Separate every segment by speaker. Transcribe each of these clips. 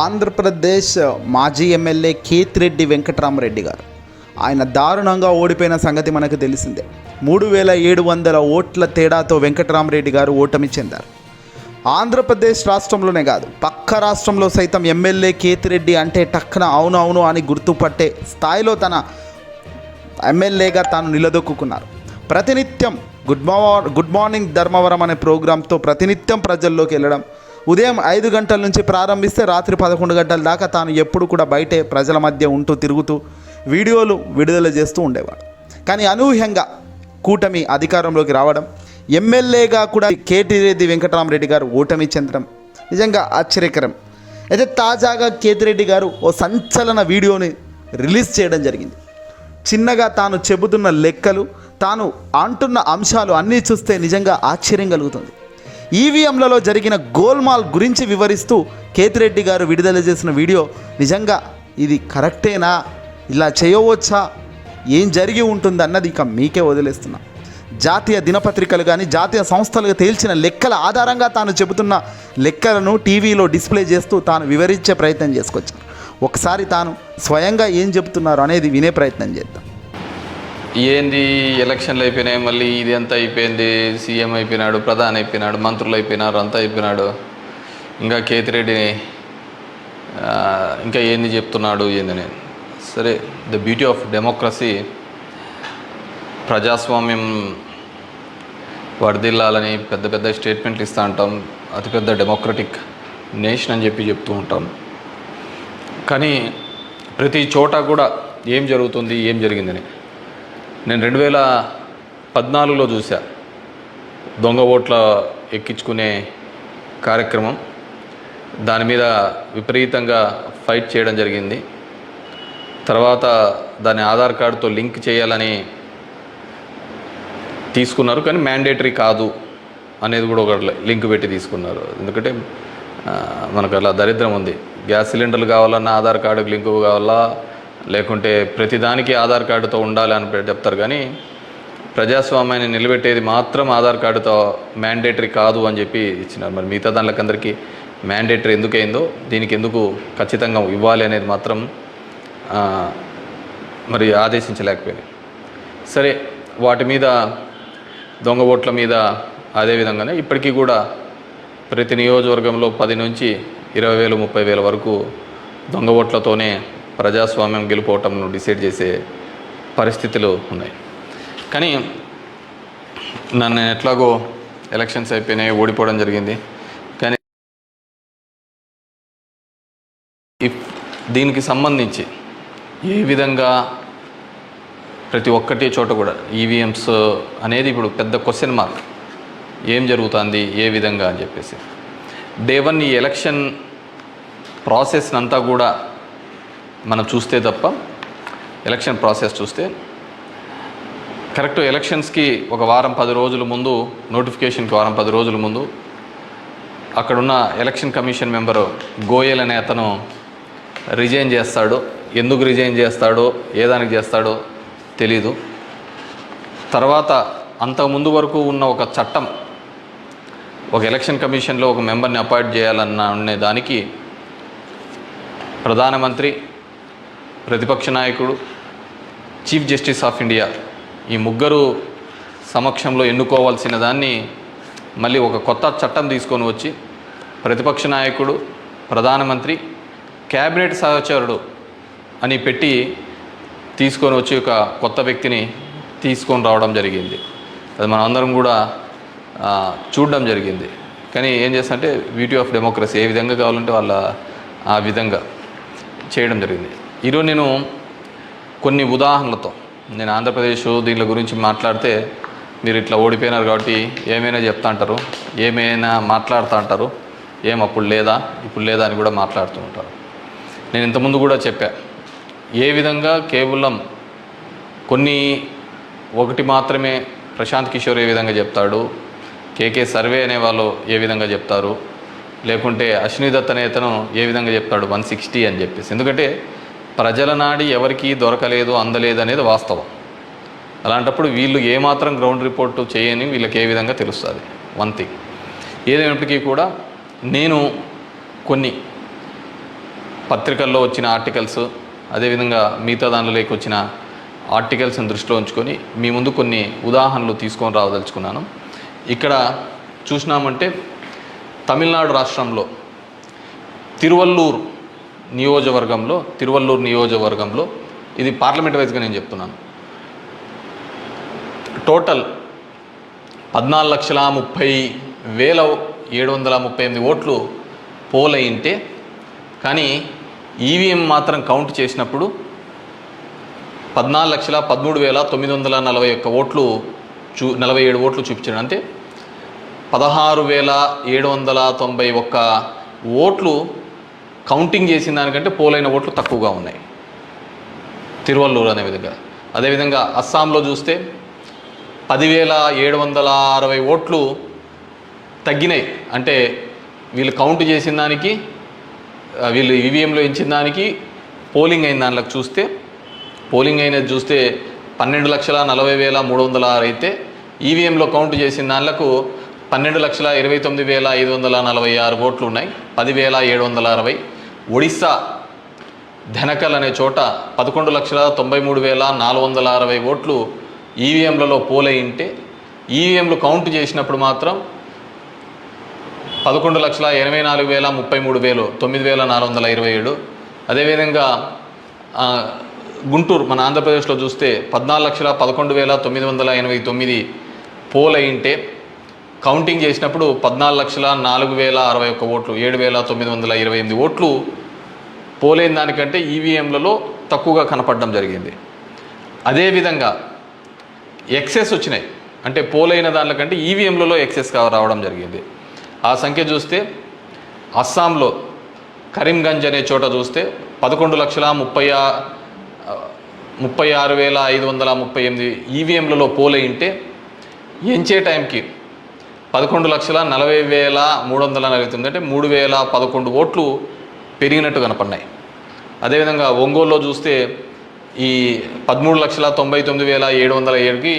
Speaker 1: ఆంధ్రప్రదేశ్ మాజీ ఎమ్మెల్యే కేతిరెడ్డి వెంకటరామరెడ్డి గారు ఆయన దారుణంగా ఓడిపోయిన సంగతి మనకు తెలిసిందే. 3700 ఓట్ల తేడాతో వెంకటరామరెడ్డి గారు ఓటమి చెందారు. ఆంధ్రప్రదేశ్ రాష్ట్రంలోనే కాదు, పక్క రాష్ట్రంలో సైతం ఎమ్మెల్యే కేతిరెడ్డి అంటే టక్కున అవును అని గుర్తుపట్టే స్థాయిలో తన ఎమ్మెల్యేగా తాను నిలదొక్కున్నారు. ప్రతినిత్యం గుడ్ మార్నింగ్ ధర్మవరం అనే ప్రోగ్రాంతో ప్రతినిత్యం ప్రజల్లోకి వెళ్ళడం, ఉదయం 5 గంటల నుంచి ప్రారంభిస్తే రాత్రి 11 గంటల దాకా తాను ఎప్పుడు కూడా బయటే ప్రజల మధ్య ఉంటూ తిరుగుతూ వీడియోలు విడుదల చేస్తూ ఉండేవాడు. కానీ అనూహ్యంగా కూటమి అధికారంలోకి రావడం, ఎమ్మెల్యేగా కూడా కేతిరెడ్డి వెంకటరామరెడ్డి గారు ఓటమి చెందడం నిజంగా ఆశ్చర్యకరం. అయితే తాజాగా కేతిరెడ్డి గారు ఓ సంచలన వీడియోని రిలీజ్ చేయడం జరిగింది. చిన్నగా తాను చెబుతున్న లెక్కలు, తాను అంటున్న అంశాలు అన్నీ చూస్తే నిజంగా ఆశ్చర్యం కలుగుతుంది. ఈవీఎంలలో జరిగిన గోల్మాల్ గురించి వివరిస్తూ కేతిరెడ్డి గారు విడుదల చేసిన వీడియో నిజంగా ఇది కరెక్టేనా, ఇలా చేయవచ్చా, ఏం జరిగి ఉంటుంది అన్నది ఇక మీకే వదిలేస్తున్నా. జాతీయ దినపత్రికలు కానీ జాతీయ సంస్థలుగా తేల్చిన లెక్కల ఆధారంగా తాను చెబుతున్న లెక్కలను టీవీలో డిస్ప్లే చేస్తూ తాను వివరించే ప్రయత్నం చేసుకొచ్చారు. ఒకసారి తాను స్వయంగా ఏం చెబుతున్నారు అనేది వినే ప్రయత్నం చేద్దాం.
Speaker 2: ఏంది ఎలక్షన్లు అయిపోయినాయి, మళ్ళీ ఇది అంతా అయిపోయింది, సీఎం అయిపోయినాడు, ప్రధాని అయిపోయినాడు, మంత్రులు అయిపోయినారు, అంతా అయిపోయినాడు, ఇంకా కేతిరెడ్డిని ఇంకా ఏంది చెప్తున్నాడు ఏందని. సరే, ద బ్యూటీ ఆఫ్ డెమోక్రసీ, ప్రజాస్వామ్యం వర్ధిల్లాలని పెద్ద పెద్ద స్టేట్మెంట్లు ఇస్తూ ఉంటాం, అతిపెద్ద డెమోక్రటిక్ నేషన్ అని చెప్తూ ఉంటాం. కానీ ప్రతి చోట కూడా ఏం జరుగుతుంది, ఏం జరిగిందని నేను 2014లో చూసా. దొంగ ఓట్ల ఎక్కించుకునే కార్యక్రమం, దాని మీద విపరీతంగా ఫైట్ చేయడం జరిగింది. తర్వాత దాన్ని ఆధార్ కార్డుతో లింక్ చేయాలని తీసుకున్నారు, కానీ మ్యాండేటరీ కాదు అనేది కూడా ఒక లింక్ పెట్టి తీసుకున్నారు. ఎందుకంటే మనకు అలా దరిద్రం ఉంది. గ్యాస్ సిలిండర్లు కావాలన్నా ఆధార్ కార్డుకి లింకు కావాలా, లేకుంటే ప్రతిదానికి ఆధార్ కార్డుతో ఉండాలి అని చెప్తారు. కానీ ప్రజాస్వామ్యాన్ని నిలబెట్టేది మాత్రం ఆధార్ కార్డుతో మ్యాండేటరీ కాదు అని చెప్పి ఇచ్చినారు. మరి మిగతా దానికందరికీ మ్యాండేటరీ ఎందుకైందో, దీనికి ఎందుకు ఖచ్చితంగా ఇవ్వాలి అనేది మాత్రం మరి ఆదేశించలేకపోయినాయి. సరే, వాటి మీద దొంగ ఓట్ల మీద అదేవిధంగానే ఇప్పటికీ కూడా ప్రతి నియోజకవర్గంలో 10 నుంచి 20,000 30,000 వరకు దొంగ ఓట్లతోనే ప్రజాస్వామ్యం గెలుపోవటంను డిసైడ్ చేసే పరిస్థితులు ఉన్నాయి. కానీ నన్ను ఎట్లాగో ఎలక్షన్స్ అయిపోయినాయి, ఓడిపోవడం జరిగింది. కానీ దీనికి సంబంధించి ఏ విధంగా ప్రతి ఒక్కటి చోట కూడా ఈవీఎంస్ అనేది ఇప్పుడు పెద్ద క్వశ్చన్ మార్క్. ఏం జరుగుతుంది, ఏ విధంగా అని చెప్పేసి డే 1 ఈ ఎలక్షన్ ప్రాసెస్ అంతా కూడా మనం చూస్తే తప్ప, ఎలక్షన్ ప్రాసెస్ చూస్తే కరెక్ట్ ఎలక్షన్స్కి ఒక వారం 10 రోజుల ముందు, నోటిఫికేషన్కి వారం 10 రోజుల ముందు అక్కడున్న ఎలక్షన్ కమిషన్ మెంబరు గోయల్ అనే అతను రిజైన్ చేస్తాడు. ఎందుకు రిజైన్ చేస్తాడో, ఏ దానికి చేస్తాడో తెలీదు. తర్వాత అంతకుముందు వరకు ఉన్న ఒక చట్టం, ఒక ఎలక్షన్ కమిషన్లో ఒక మెంబర్ని అపాయింట్ చేయాలన్న అనే దానికి ప్రధానమంత్రి, ప్రతిపక్ష నాయకుడు, చీఫ్ జస్టిస్ ఆఫ్ ఇండియా ఈ ముగ్గురు సమక్షంలో ఎన్నుకోవాల్సిన దాన్ని మళ్ళీ ఒక కొత్త చట్టం తీసుకొని వచ్చి ప్రతిపక్ష నాయకుడు, ప్రధానమంత్రి, క్యాబినెట్ సహచరుడు అని పెట్టి తీసుకొని వచ్చి ఒక కొత్త వ్యక్తిని తీసుకొని రావడం జరిగింది. అది మనం అందరం కూడా చూడడం జరిగింది. కానీ ఏం చేస్తారంటే బ్యూటీ ఆఫ్ డెమోక్రసీ, ఏ విధంగా కావాలంటే వాళ్ళ ఆ విధంగా చేయడం జరిగింది. ఈరోజు నేను కొన్ని ఉదాహరణలతో, నేను ఆంధ్రప్రదేశ్ దీని గురించి మాట్లాడితే మీరు ఇట్లా ఓడిపోయినారు కాబట్టి ఏమైనా చెప్తా అంటారు, ఏమైనా మాట్లాడుతూ అంటారు, ఏం అప్పుడు లేదా ఇప్పుడు లేదా అని కూడా మాట్లాడుతూ ఉంటారు. నేను ఇంతకుముందు కూడా చెప్పా, ఏ విధంగా కేవలం ఒకటి మాత్రమే ప్రశాంత్ కిషోర్ ఏ విధంగా చెప్తాడు, కేకే సర్వే అనే వాళ్ళు ఏ విధంగా చెప్తారు, లేకుంటే అశ్విని దత్ అనే అతను ఏ విధంగా చెప్తాడు 160 అని చెప్పేసి. ఎందుకంటే ప్రజల నాడి ఎవరికి దొరకలేదు, అందలేదు అనేది వాస్తవం. అలాంటప్పుడు వీళ్ళు ఏమాత్రం గ్రౌండ్ రిపోర్టు చేయని వీళ్ళకి ఏ విధంగా తెలుస్తుంది. వన్ థింగ్ ఏదైనప్పటికీ కూడా నేను కొన్ని పత్రికల్లో వచ్చిన ఆర్టికల్స్, అదేవిధంగా మిగతా దానిలోకి వచ్చిన ఆర్టికల్స్ని దృష్టిలో ఉంచుకొని మీ ముందు కొన్ని ఉదాహరణలు తీసుకొని రావదలుచుకున్నాను. ఇక్కడ చూసినామంటే తమిళనాడు రాష్ట్రంలో తిరువల్లూరు నియోజకవర్గంలో ఇది పార్లమెంట్ వైజ్గా నేను చెప్తున్నాను, టోటల్ 14,30,738 ఓట్లు పోల్ అయింటే, కానీ ఈవీఎం మాత్రం కౌంట్ చేసినప్పుడు 14,13,941 ఓట్లు 47 ఓట్లు చూపించాడు. అంటే 16,791 ఓట్లు కౌంటింగ్ చేసిన దానికంటే పోలైన ఓట్లు తక్కువగా ఉన్నాయి తిరువల్లూరు అనే విధంగా. అదేవిధంగా అస్సాంలో చూస్తే 10,760 ఓట్లు తగ్గినాయి. అంటే వీళ్ళు కౌంట్ చేసిన దానికి, వీళ్ళు ఈవీఎంలో ఇచ్చిన దానికి పోలింగ్ అయిన దానిలోకి చూస్తే, పోలింగ్ అయినది చూస్తే 12,40,306 అయితే ఈవీఎంలో కౌంట్ చేసిన దానిలకు 12,29,546 ఓట్లు ఉన్నాయి, 10,760. ఒడిస్సా ధనకల్ అనే చోట 11,93,460 ఓట్లు ఈవీఎంలలో పోలయింటే ఈవీఎంలు కౌంట్ చేసినప్పుడు మాత్రం 11,84,033 9,427. అదేవిధంగా గుంటూరు మన ఆంధ్రప్రదేశ్లో చూస్తే 14,11,989 పోలయింటే కౌంటింగ్ చేసినప్పుడు 14,04,061 ఓట్లు 7,928 ఓట్లు పోలైన దానికంటే ఈవీఎంలలో తక్కువగా కనపడడం జరిగింది. అదేవిధంగా ఎక్సెస్ వచ్చినాయి, అంటే పోలైన దానికంటే ఈవీఎంలలో ఎక్సెస్ రావడం జరిగింది. ఆ సంఖ్య చూస్తే అస్సాంలో కరీంగంజ్ అనే చోట చూస్తే 11,36,538 ఈవీఎంలలో పోలయింటే ఎంచే టైంకి 11,40,349 అంటే 3,011 ఓట్లు పెరిగినట్టు కనపడినాయి. అదేవిధంగా ఒంగోలులో చూస్తే ఈ 13,99,707కి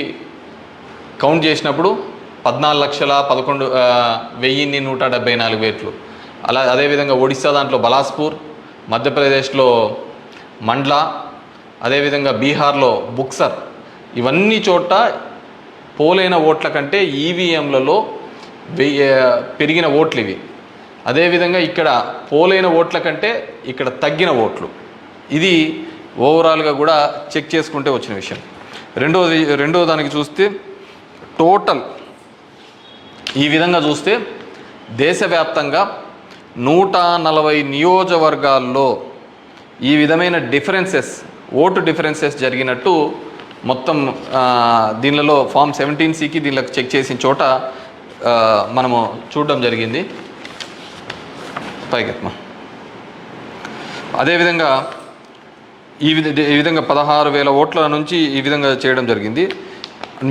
Speaker 2: కౌంట్ చేసినప్పుడు 14,11,174 ఓట్లు. అదేవిధంగా ఒడిస్సా దాంట్లో బలాస్పూర్, మధ్యప్రదేశ్లో మండ్లా, అదేవిధంగా బీహార్లో బుక్సర్, ఇవన్నీ చోట పోలైన ఓట్ల కంటే ఈవీఎంలలో పెరిగిన ఓట్లు ఇవి. అదేవిధంగా ఇక్కడ పోలైన ఓట్ల కంటే ఇక్కడ తగ్గిన ఓట్లు. ఇది ఓవరాల్గా కూడా చెక్ చేసుకుంటే వచ్చిన విషయం. రెండో దానికి చూస్తే టోటల్ ఈ విధంగా చూస్తే దేశవ్యాప్తంగా 140 నియోజకవర్గాల్లో ఈ విధమైన ఓటు డిఫరెన్సెస్ జరిగినట్టు మొత్తం దీనిలో ఫామ్ 17సికి దీనిలోకి చెక్ చేసిన చోట మనము చూడడం జరిగింది. పైకెత్మా. అదేవిధంగా ఈ విధంగా 16,000 ఓట్ల నుంచి ఈ విధంగా చేయడం జరిగింది.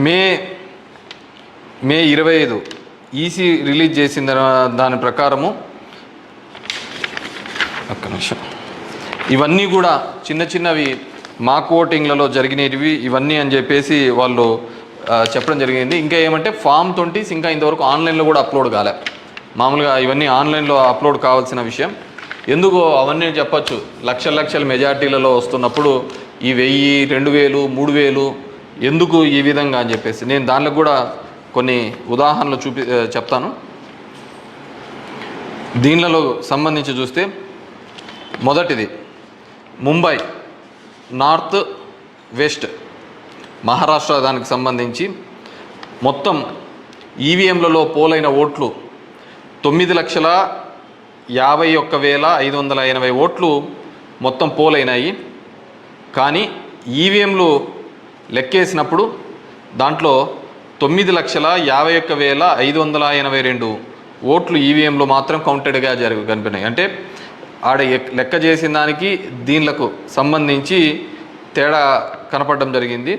Speaker 2: మే 25 ఈసీ రిలీజ్ చేసిన దాని ప్రకారము, ఒక్క నిమిషం, ఇవన్నీ కూడా చిన్నవి మాక్ ఓటింగ్లలో జరిగినవి ఇవన్నీ అని చెప్పేసి వాళ్ళు చెప్పడం జరిగింది. ఇంకా ఏమంటే ఫామ్ 20 ఇంకా ఇంతవరకు ఆన్లైన్లో కూడా అప్లోడ్ కాలే. మామూలుగా ఇవన్నీ ఆన్లైన్లో అప్లోడ్ కావాల్సిన విషయం. ఎందుకు అవన్నీ చెప్పచ్చు, లక్షల మెజార్టీలలో వస్తున్నప్పుడు ఈ 1000, 2000, 3000 ఎందుకు ఈ విధంగా అని చెప్పేసి నేను దానిలో కూడా కొన్ని ఉదాహరణలు చెప్తాను. దీనిలో సంబంధించి చూస్తే మొదటిది ముంబై నార్త్ వెస్ట్ మహారాష్ట్ర దానికి సంబంధించి మొత్తం ఈవీఎంలలో పోలైన ఓట్లు 9,51,580 ఓట్లు మొత్తం పోలైనాయి. కానీ ఈవీఎంలు లెక్కేసినప్పుడు దాంట్లో 9,51,582 ఓట్లు ఈవీఎంలో మాత్రం కౌంటెడ్గా కనిపినాయి. అంటే ఆడ లెక్క చేసిన దానికి దీనిలకు సంబంధించి తేడా కనపడడం జరిగింది.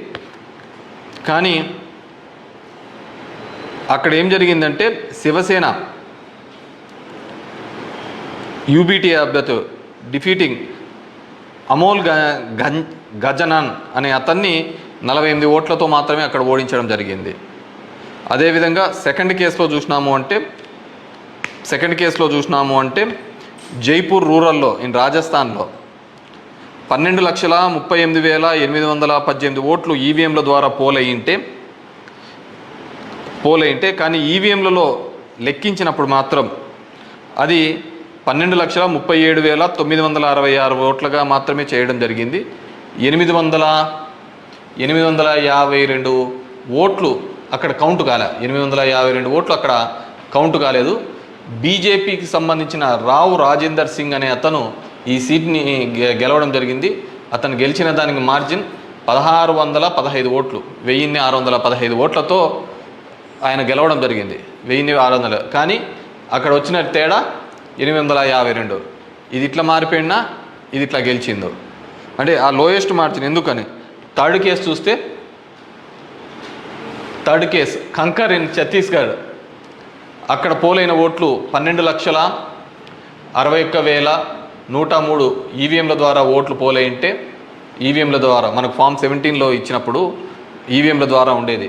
Speaker 2: కానీ అక్కడ ఏం జరిగిందంటే శివసేన యూబీటీ అభ్యర్థి డిఫీటింగ్ అమోల్ గజనన్ అనే అతన్ని 48 ఓట్లతో మాత్రమే అక్కడ ఓడించడం జరిగింది. అదేవిధంగా సెకండ్ కేసులో చూసినాము అంటే జైపూర్ రూరల్లో రాజస్థాన్లో 12,38,818 ఓట్లు ఈవీఎంల ద్వారా పోలయింటే కానీ ఈవీఎంలలో లెక్కించినప్పుడు మాత్రం అది 12,37,966 ఓట్లుగా మాత్రమే చేయడం జరిగింది. 852 ఓట్లు అక్కడ కౌంట్ కాలే. 852 ఓట్లు అక్కడ కౌంట్ కాలేదు. బీజేపీకి సంబంధించిన రావు రాజేందర్ సింగ్ అనే అతను ఈ సీట్ని గెలవడం జరిగింది. అతను గెలిచిన దానికి మార్జిన్ 1615 ఓట్లు, 1615 ఓట్లతో ఆయన గెలవడం జరిగింది. 1600. కానీ అక్కడ వచ్చిన తేడా 852. ఇది ఇట్లా మారిపోయినా ఇది ఇట్లా గెలిచిందో అంటే ఆ లోయెస్ట్ మార్జిన్. ఎందుకని థర్డ్ కేసు చూస్తే, థర్డ్ కేసు కంకర్ ఇన్ ఛత్తీస్గఢ్, అక్కడ పోలైన ఓట్లు 12,61,103 ఈవీఎంల ద్వారా ఓట్లు పోలైంటే, ఈవీఎంల ద్వారా మనకు ఫామ్ 17లో ఇచ్చినప్పుడు ఈవీఎంల ద్వారా ఉండేది.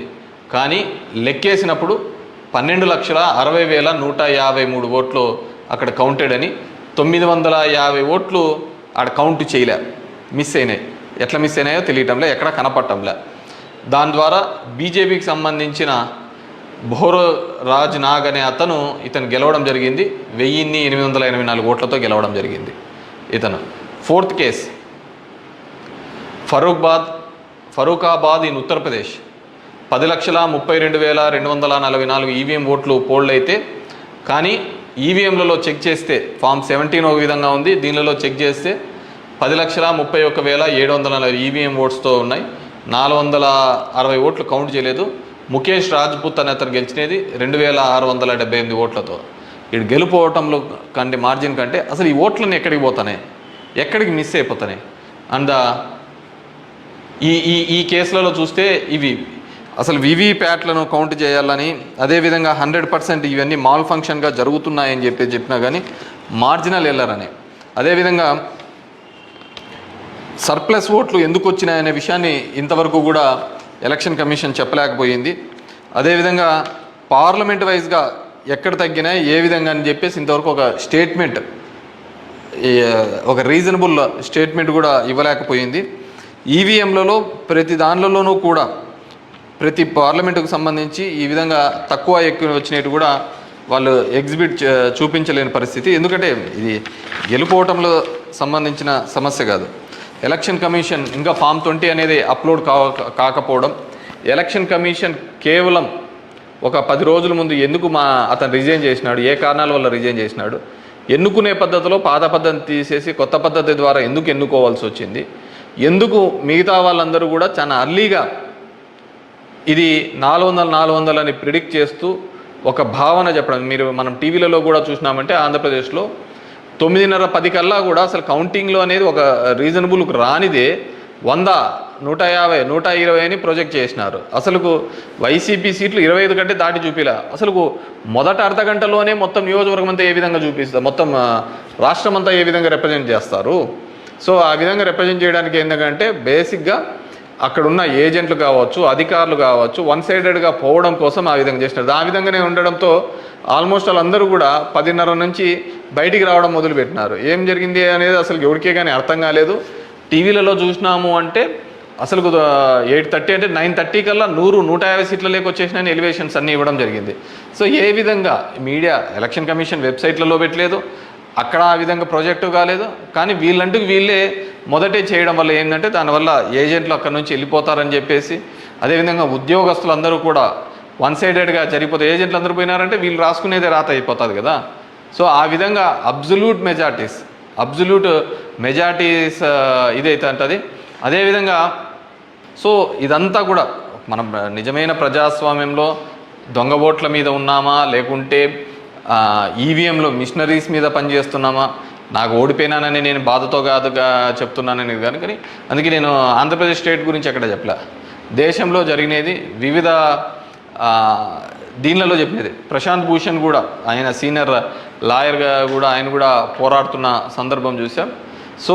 Speaker 2: కానీ లెక్కేసినప్పుడు 12,60,153 ఓట్లు అక్కడ కౌంటెడ్ అని, 950 ఓట్లు ఆడ కౌంట్ చేయలే, మిస్ అయినాయి. ఎట్లా మిస్ అయినాయో తెలియటంలే, ఎక్కడ కనపడటంలే. దాని ద్వారా బీజేపీకి సంబంధించిన భోరో రాజ్ నాగ్ అనే ఇతను గెలవడం జరిగింది. 1,884 ఓట్లతో గెలవడం జరిగింది ఇతను. Fourth case Farrukhabad in Uttar Pradesh, 10,32,244 EVM ఓట్లు పోల్డ్ అయితే, కానీ ఈవీఎంలలో చెక్ చేస్తే ఫామ్ 17 ఒక విధంగా ఉంది, దీనిలో చెక్ చేస్తే 10,31,740 ఈవీఎం ఓట్స్తో ఉన్నాయి. 460 ఓట్లు కౌంట్ చేయలేదు. ముఖేష్ రాజ్పుత్ అనే అతను గెలిచినది 2,678 ఓట్లతో. ఇటు గెలుపోవటంలో కంటే మార్జిన్ కంటే అసలు ఈ ఓట్లన్నీ ఎక్కడికి పోతున్నాయి, ఎక్కడికి మిస్ అయిపోతున్నాయి. అండ్ ఈ కేసులలో చూస్తే ఇవి అసలు వీవీప్యాట్లను కౌంట్ చేయాలని, అదేవిధంగా 100% ఇవన్నీ మాల్ ఫంక్షన్గా జరుగుతున్నాయని చెప్పినా కానీ మార్జినల్ ఎల్లరని, అదేవిధంగా సర్ప్లస్ ఓట్లు ఎందుకు వచ్చినాయనే విషయాన్ని ఇంతవరకు కూడా ఎలక్షన్ కమిషన్ చెప్పలేకపోయింది. అదేవిధంగా పార్లమెంట్ వైజ్గా ఎక్కడ తగ్గినాయి ఏ విధంగా అని చెప్పేసి ఇంతవరకు ఒక స్టేట్మెంట్, ఒక రీజనబుల్ స్టేట్మెంట్ కూడా ఇవ్వలేకపోయింది. ఈవీఎంలలో ప్రతి దానిలోనూ కూడా ప్రతి పార్లమెంటుకు సంబంధించి ఈ విధంగా తక్కువ ఎక్కువ వచ్చినట్టు కూడా వాళ్ళు చూపించలేని పరిస్థితి. ఎందుకంటే ఇది గెలుపోవటంలో సంబంధించిన సమస్య కాదు. ఎలక్షన్ కమిషన్ ఇంకా ఫామ్ 20 అనేది అప్లోడ్ కాకపోవడం, ఎలక్షన్ కమిషన్ కేవలం ఒక 10 రోజుల ముందు ఎందుకు అతను రిజైన్ చేసినాడు, ఏ కారణాల వల్ల రిజైన్ చేసినాడు, ఎన్నుకునే పద్ధతిలో పాత పద్ధతిని తీసేసి కొత్త పద్ధతి ద్వారా ఎందుకు ఎన్నుకోవాల్సి వచ్చింది, ఎందుకు మిగతా వాళ్ళందరూ కూడా చాలా అర్లీగా ఇది 400 అని ప్రిడిక్ట్ చేస్తూ ఒక భావన చెప్పడం. మనం టీవీలలో కూడా చూసినామంటే ఆంధ్రప్రదేశ్లో 9:30-10 కల్లా కూడా అసలు కౌంటింగ్లో అనేది ఒక రీజనబుల్కి రానిదే 100, 150, 120 అని ప్రొజెక్ట్ చేసినారు. అసలుకు వైసీపీ సీట్లు 25 కంటే దాటి చూపిలా. అసలుకు మొదట అర్ధ గంటలోనే మొత్తం నియోజకవర్గం అంతా ఏ విధంగా చూపిస్తారు, మొత్తం రాష్ట్రం అంతా ఏ విధంగా రిప్రజెంట్ చేస్తారు. సో ఆ విధంగా రిప్రజెంట్ చేయడానికి ఏంటంటే బేసిక్గా అక్కడున్న ఏజెంట్లు కావచ్చు, అధికారులు కావచ్చు, వన్ సైడెడ్గా పోవడం కోసం ఆ విధంగా చేసినారు. ఆ విధంగానే ఉండడంతో ఆల్మోస్ట్ వాళ్ళందరూ కూడా 10:30 నుంచి బయటికి రావడం మొదలుపెట్టినారు. ఏం జరిగింది అనేది అసలు ఎవరికే కానీ అర్థం కాలేదు. టీవీలలో చూసినాము అంటే అసలు 8:30 అంటే 9:30 కల్లా 100-150 సీట్ల లేకొచ్చేసినాయని ఎలివేషన్స్ అన్నీ ఇవ్వడం జరిగింది. సో ఏ విధంగా మీడియా ఎలక్షన్ కమిషన్ వెబ్సైట్లలో పెట్టలేదు, అక్కడ ఆ విధంగా ప్రాజెక్టు కాలేదు. కానీ వీళ్ళే మొదటే చేయడం వల్ల ఏంటంటే దానివల్ల ఏజెంట్లు అక్కడ నుంచి వెళ్ళిపోతారని చెప్పేసి, అదేవిధంగా ఉద్యోగస్తులందరూ కూడా వన్ సైడెడ్గా జరిగిపోతే ఏజెంట్లు అందరూ పోయినారంటే వీళ్ళు రాసుకునేదే రాత అయిపోతుంది కదా. సో ఆ విధంగా అబ్జల్యూట్ మెజారిటీస్ ఇదైతే అంటది. అదేవిధంగా సో ఇదంతా కూడా మనం నిజమైన ప్రజాస్వామ్యంలో దొంగ ఓట్ల మీద ఉన్నామా, లేకుంటే ఈవీఎంలో మిషనరీస్ మీద పనిచేస్తున్నామా, నాకు ఓడిపోయినానని నేను బాధతో కాదుగా చెప్తున్నానని కానీ అందుకే నేను ఆంధ్రప్రదేశ్ స్టేట్ గురించి ఎక్కడ చెప్పలే. దేశంలో జరిగినది వివిధ దీనిలలో చెప్పినది. ప్రశాంత్ భూషణ్ కూడా ఆయన సీనియర్ లాయర్గా కూడా ఆయన కూడా పోరాడుతున్న సందర్భం చూసాం. సో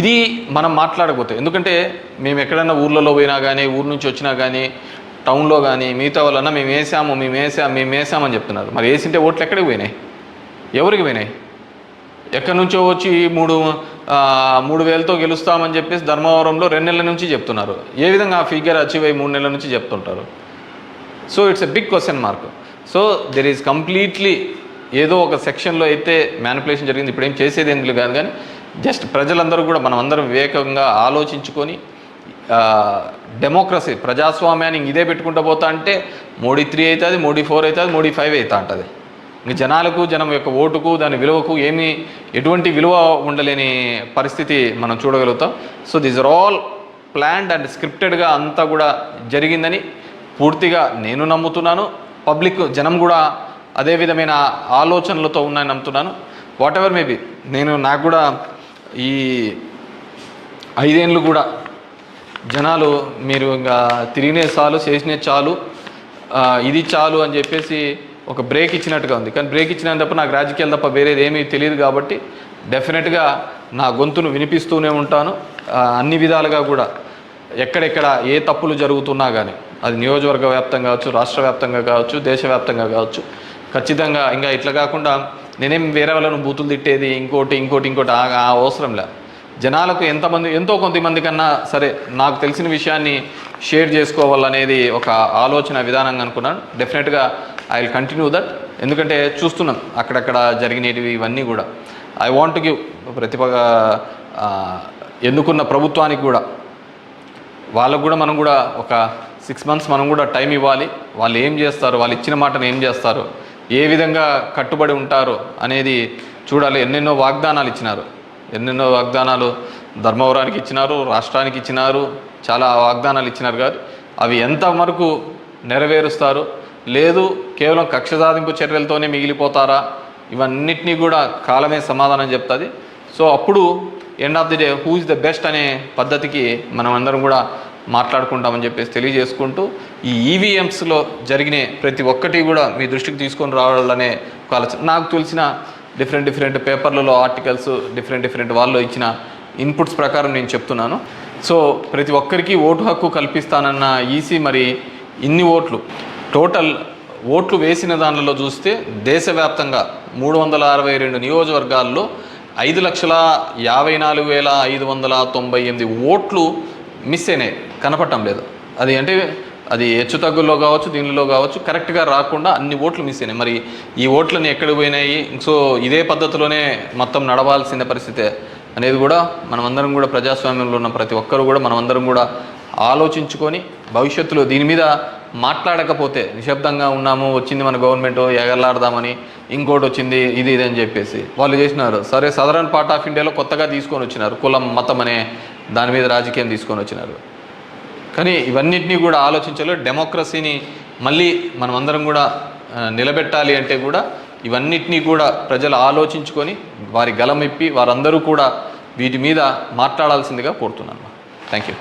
Speaker 2: ఇది మనం మాట్లాడకపోతే, ఎందుకంటే మేము ఎక్కడైనా ఊర్లలో పోయినా కానీ, ఊరు నుంచి వచ్చినా కానీ, టౌన్లో కానీ మిగతా వాళ్ళన్నా మేము వేసామని చెప్తున్నారు. మరి వేసింటే ఓట్లు ఎక్కడికి పోయినాయి? ఎవరికి పోయినాయి? ఎక్కడి నుంచో వచ్చి 3,000తో గెలుస్తామని చెప్పేసి ధర్మవరంలో 2 నెలల నుంచి చెప్తున్నారు. ఏ విధంగా ఆ ఫిగర్ అచీవ్ అయ్యి 3 నెలల నుంచి చెప్తుంటారు? So it's a big question mark. So there is completely ఏదో ఒక సెక్షన్లో అయితే మ్యానిపులేషన్ జరిగింది. ఇప్పుడు ఏం చేసేది ఎందుకు కాదు, కానీ జస్ట్ ప్రజలందరూ కూడా మనం అందరం వివేకంగా ఆలోచించుకొని డెమోక్రసీ ప్రజాస్వామ్యాన్ని ఇదే పెట్టుకుంటూ పోతా అంటే మోడీ 3 అవుతుంది, మోడీ 4 అవుతుంది, మోడీ 5 అవుతా ఉంటుంది. ఇంక జనాలకు, జనం యొక్క ఓటుకు, దాని విలువకు ఎటువంటి విలువ ఉండలేని పరిస్థితి మనం చూడగలుగుతాం. So these are all planned and స్క్రిప్టెడ్గా అంతా కూడా జరిగిందని పూర్తిగా నేను నమ్ముతున్నాను. పబ్లిక్, జనం కూడా అదే విధమైన ఆలోచనలతో ఉన్నాయని నమ్ముతున్నాను. వాట్ ఎవర్ మేబీ, నాకు కూడా ఈ 5 ఏళ్ళు కూడా జనాలు మీరు ఇంకా తిరిగినే చాలు, చేసినే చాలు, ఇది చాలు అని చెప్పేసి ఒక బ్రేక్ ఇచ్చినట్టుగా ఉంది. కానీ బ్రేక్ ఇచ్చినంత తప్ప నాకు రాజకీయాలు తప్ప వేరేది ఏమీ తెలియదు కాబట్టి డెఫినెట్గా నా గొంతును వినిపిస్తూనే ఉంటాను. అన్ని విధాలుగా కూడా ఎక్కడెక్కడ ఏ తప్పులు జరుగుతున్నా కానీ, అది నియోజకవర్గ వ్యాప్తంగా కావచ్చు, రాష్ట్ర వ్యాప్తంగా కావచ్చు, దేశవ్యాప్తంగా కావచ్చు, ఖచ్చితంగా ఇంకా ఇట్లా కాకుండా నేనేం వేరే వాళ్ళను బూతులు తిట్టేది ఇంకోటి అవసరం లే. జనాలకు ఎంతో కొంతమంది కన్నా సరే నాకు తెలిసిన విషయాన్ని షేర్ చేసుకోవాలనేది ఒక ఆలోచన విధానంగా అనుకున్నాను. డెఫినెట్గా ఐ విల్ కంటిన్యూ దట్. ఎందుకంటే చూస్తున్నాం అక్కడక్కడ జరిగినవి ఇవన్నీ కూడా. ఐ వాంట్ టు గివ్ ఎన్నుకున్న ప్రభుత్వానికి కూడా, వాళ్ళకు కూడా మనం కూడా ఒక 6 months మనం కూడా టైం ఇవ్వాలి. వాళ్ళు ఏం చేస్తారు, వాళ్ళు ఇచ్చిన మాటను ఏం చేస్తారు, ఏ విధంగా కట్టుబడి ఉంటారు అనేది చూడాలి. ఎన్నెన్నో వాగ్దానాలు ధర్మవరానికి ఇచ్చినారు, రాష్ట్రానికి ఇచ్చినారు, చాలా వాగ్దానాలు ఇచ్చినారు. కాదు అవి ఎంతవరకు నెరవేరుస్తారు, లేదు కేవలం కక్ష సాధింపు చర్యలతోనే మిగిలిపోతారా, ఇవన్నిటినీ కూడా కాలమే సమాధానం చెప్తుంది. సో అప్పుడు end of the day who is the best అనే పద్ధతికి మనం అందరం కూడా మాట్లాడుకుంటామని చెప్పేసి తెలియజేసుకుంటూ, ఈ ఈవీఎంస్లో జరిగిన ప్రతి ఒక్కటి కూడా మీ దృష్టికి తీసుకొని రావాలనే ఒక ఆలోచన. నాకు తెలిసిన డిఫరెంట్ పేపర్లలో ఆర్టికల్స్, డిఫరెంట్ వాళ్ళు ఇచ్చిన ఇన్పుట్స్ ప్రకారం నేను చెప్తున్నాను. సో ప్రతి ఒక్కరికి ఓటు హక్కు కల్పిస్తానన్న ఈసీ మరి ఇన్ని టోటల్ ఓట్లు వేసిన దానిలో చూస్తే దేశవ్యాప్తంగా 362 నియోజకవర్గాల్లో 5,54,598 ఓట్లు మిస్ అయినాయి, కనపడటం లేదు. అది హెచ్చు తగ్గుల్లో కావచ్చు, దీనిలో కావచ్చు, కరెక్ట్గా రాకుండా అన్ని ఓట్లు మిస్ అయినాయి. మరి ఈ ఓట్లని ఎక్కడికి పోయినాయి? సో ఇదే పద్ధతిలోనే మొత్తం నడవాల్సిన పరిస్థితే అనేది కూడా మనమందరం కూడా, ప్రజాస్వామ్యంలో ఉన్న ప్రతి ఒక్కరు కూడా మనమందరం కూడా ఆలోచించుకొని భవిష్యత్తులో దీని మీద మాట్లాడకపోతే, నిశ్శబ్దంగా ఉన్నాము, వచ్చింది మన గవర్నమెంట్ ఎగలాడదామని, ఇంకోటి వచ్చింది ఇది అని చెప్పేసి వాళ్ళు చేసినారు. సరే, సదరన్ పార్ట్ ఆఫ్ ఇండియాలో కొత్తగా తీసుకొని వచ్చినారు, కులం మతం అనే దాని మీద రాజకీయం తీసుకొని వచ్చినారు. కానీ ఇవన్నిటినీ కూడా ఆలోచించాలి. డెమోక్రసీని మళ్ళీ మనమందరం కూడా నిలబెట్టాలి అంటే కూడా ఇవన్నిటినీ కూడా ప్రజలు ఆలోచించుకొని వారి గలమిప్పి వారందరూ కూడా వీటి మీద మాట్లాడాల్సిందిగా కోరుతున్నాను. Thank you.